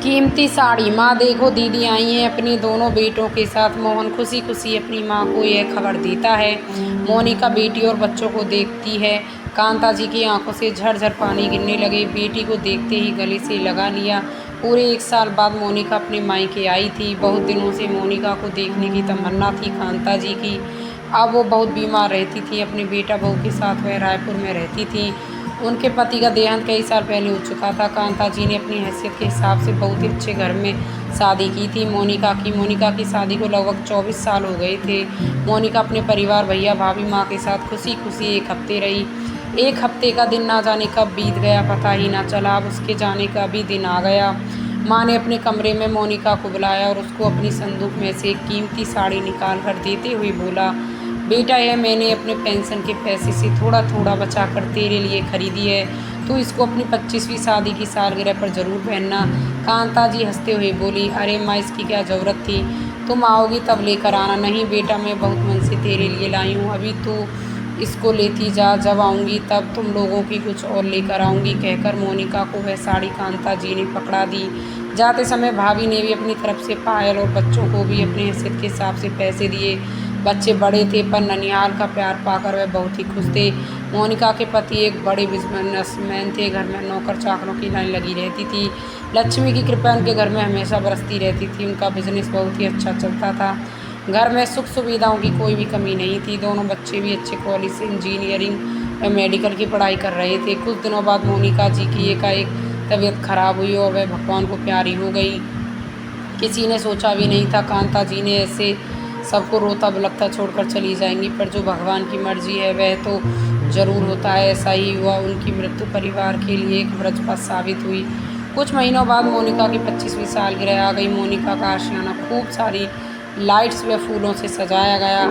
कीमती साड़ी। माँ देखो दीदी आई हैं अपने दोनों बेटों के साथ। मोहन खुशी खुशी अपनी माँ को यह खबर देता है। मोनिका बेटी और बच्चों को देखती है। कांता जी की आंखों से झरझर पानी गिरने लगे। बेटी को देखते ही गले से लगा लिया। पूरे 1 साल बाद मोनिका अपने मायके आई थी। बहुत दिनों से मोनिका को देखने की तमन्ना थी कांता जी की। अब वो बहुत बीमार रहती थी। अपने बेटा बहू के साथ वह रायपुर में रहती थी। उनके पति का देहांत कई साल पहले हो चुका था। कांता जी ने अपनी हैसियत के हिसाब से बहुत ही अच्छे घर में शादी की थी मोनिका की शादी को लगभग 24 साल हो गए थे। मोनिका अपने परिवार, भैया भाभी, माँ के साथ खुशी खुशी 1 हफ्ते रही। 1 हफ्ते का दिन ना जाने कब बीत गया, पता ही ना चला। अब उसके जाने का भी दिन आ गया। माँ ने अपने कमरे में मोनिका को बुलाया और उसको अपनी संदूक में से एक कीमती साड़ी निकाल कर देते हुए बोला, बेटा यह मैंने अपने पेंशन के पैसे से थोड़ा थोड़ा बचा कर तेरे लिए खरीदी है। तू इसको अपनी 25वीं शादी की सालगिरह पर ज़रूर पहनना। कांता जी हंसते हुए बोली, अरे माँ इसकी क्या ज़रूरत थी, तुम आओगी तब लेकर आना। नहीं बेटा मैं बहुत मन से तेरे लिए लाई हूँ, अभी तू इसको लेती जा, जब आऊँगी तब तुम लोगों की कुछ और लेकर आऊँगी। कहकर मोनिका को वह साड़ी कांता जी ने पकड़ा दी। जाते समय भाभी ने भी अपनी तरफ से पायल और बच्चों को भी अपने हैसियत के हिसाब से पैसे दिए। बच्चे बड़े थे पर ननिहाल का प्यार पाकर वह बहुत ही खुश थे। मोनिका के पति एक बड़े बिजनेसमैन थे। घर में नौकर चाकरों की लाइन लगी रहती थी। लक्ष्मी की कृपा उनके घर में हमेशा बरसती रहती थी। उनका बिजनेस बहुत ही अच्छा चलता था। घर में सुख सुविधाओं की कोई भी कमी नहीं थी। दोनों बच्चे भी अच्छे कॉलेज से इंजीनियरिंग व मेडिकल की पढ़ाई कर रहे थे। कुछ दिनों बाद मोनिका जी की एकाएक तबीयत खराब हुई और वह भगवान को प्यारी हो गई। किसी ने सोचा भी नहीं था कांता जी ने ऐसे सबको रोता बिलखता छोड़कर चली जाएंगी, पर जो भगवान की मर्जी है वह तो ज़रूर होता है। ऐसा ही हुआ। उनकी मृत्यु परिवार के लिए एक वज्रपात साबित हुई। कुछ महीनों बाद मोनिका की 25वीं सालगिरह आ गई। मोनिका का आशियाना खूब सारी लाइट्स व फूलों से सजाया गया।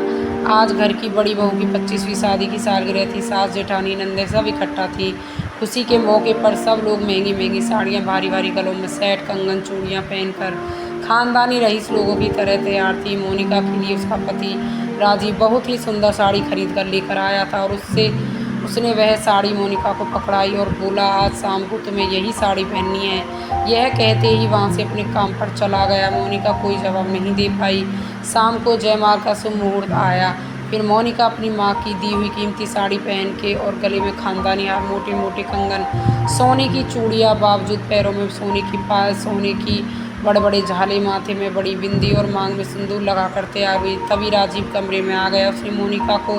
आज घर की बड़ी बहू की 25वीं शादी की सालगिरह थी। सास जेठानी नंदे सब इकट्ठा थी। खुशी के मौके पर सब लोग महंगी महंगी साड़ियाँ, भारी भारी गलों में सेट, कंगन, चूड़ियाँ पहनकर खानदानी रईस लोगों की तरह तैयार थी। मोनिका के लिए उसका पति राजीव बहुत ही सुंदर साड़ी खरीद कर लेकर आया था और उसने वह साड़ी मोनिका को पकड़ाई और बोला, आज शाम को तुम्हें यही साड़ी पहननी है। यह कहते ही वहाँ से अपने काम पर चला गया। मोनिका कोई जवाब नहीं दे पाई। शाम को जयमाल का शुभ मुहूर्त आया। फिर मोनिका अपनी माँ की दी हुई कीमती साड़ी पहन के और गले में खानदानी हार, मोटे मोटे कंगन, सोने की चूड़ियाँ, बावजूद पैरों में सोने की पायल, सोने की बड़े बड़े झाले, माथे में बड़ी बिंदी और मांग में सिंदूर लगा कर तैयार हुई। तभी राजीव कमरे में आ गया। उसने मोनिका को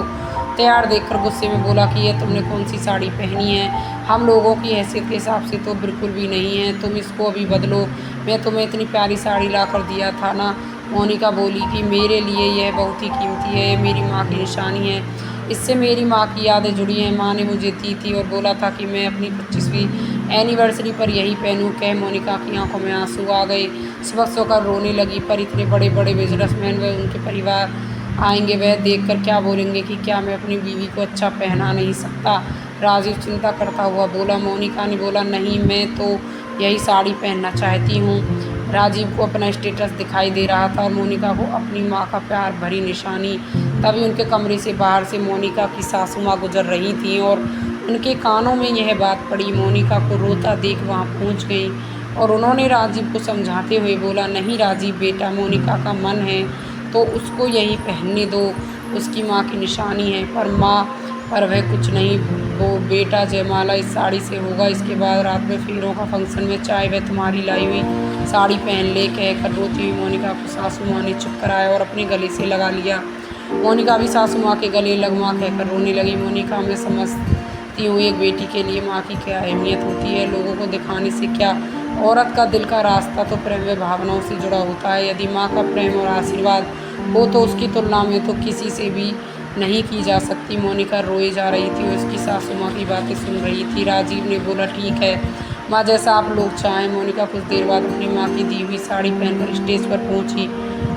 तैयार देखकर गुस्से में बोला कि यह तुमने कौन सी साड़ी पहनी है, हम लोगों की हैसियत के हिसाब से तो बिल्कुल भी नहीं है, तुम इसको अभी बदलो। मैं तुम्हें इतनी प्यारी साड़ी ला कर दिया था ना। मोनिका बोली कि मेरे लिए यह बहुत ही कीमती है, ये मेरी माँ की निशानी है, इससे मेरी माँ की यादें जुड़ी हैं। माँ ने मुझे दी थी और बोला था कि मैं अपनी 25वीं एनिवर्सरी पर यही पहनूं। कह मोनिका की आंखों में आंसू आ गए। सुबह सोकर रोने लगी। पर इतने बड़े बड़े बिजनेसमैन व उनके परिवार आएंगे, वह देखकर क्या बोलेंगे कि क्या मैं अपनी बीवी को अच्छा पहना नहीं सकता। राजीव चिंता करता हुआ बोला। मोनिका ने बोला, नहीं मैं तो यही साड़ी पहनना चाहती हूँ। राजीव को अपना स्टेटस दिखाई दे रहा था और मोनिका को अपनी माँ का प्यार भरी निशानी। तभी उनके कमरे से बाहर से मोनिका की सासू माँ गुजर रही थी और उनके कानों में यह बात पड़ी। मोनिका को रोता देख वहाँ पहुँच गई और उन्होंने राजीव को समझाते हुए बोला, नहीं राजीव बेटा, मोनिका का मन है तो उसको यही पहनने दो, उसकी माँ की निशानी है। पर वह कुछ नहीं वो बेटा, जयमाला इस साड़ी से होगा। इसके बाद रात में फिल्मों का फंक्शन में चाहे वह तुम्हारी लाई हुई साड़ी पहन ले। कहकर रोती हुई मोनिका को सासू माँ ने चुप कराया और अपने गले से लगा लिया। मोनिका भी सासू माँ के गले लग माँ कहकर रोने लगी। मोनिका, मैं समझती हूँ एक बेटी के लिए माँ की क्या अहमियत होती है। लोगों को दिखाने से क्या, औरत का दिल का रास्ता तो प्रेम व भावनाओं से जुड़ा होता है। यदि माँ का प्रेम और आशीर्वाद हो तो उसकी तुलना में तो किसी से भी नहीं की जा सकती। मोनिका रोए जा रही थी और उसकी सासू माँ की बातें सुन रही थी। राजीव ने बोला, ठीक है माँ, जैसा आप लोग चाहें। मोनिका कुछ देर बाद अपनी माँ की दी हुई साड़ी पहनकर स्टेज पर पहुँची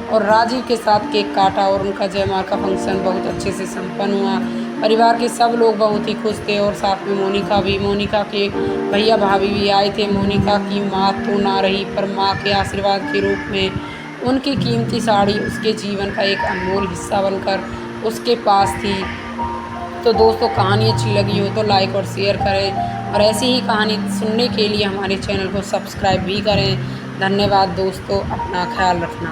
और राजीव के साथ केक काटा और उनका जयमाल का फंक्शन बहुत अच्छे से संपन्न हुआ। परिवार के सब लोग बहुत ही खुश थे और साथ में मोनिका भी। मोनिका के भैया भाभी भी आए थे। मोनिका की माँ तो ना रही, पर माँ के आशीर्वाद के रूप में उनकी कीमती साड़ी उसके जीवन का एक अनमोल हिस्सा बनकर उसके पास थी। तो दोस्तों, कहानी अच्छी लगी हो तो लाइक और शेयर करें और ऐसी ही कहानी सुनने के लिए हमारे चैनल को सब्सक्राइब भी करें। धन्यवाद दोस्तों, अपना ख्याल रखना।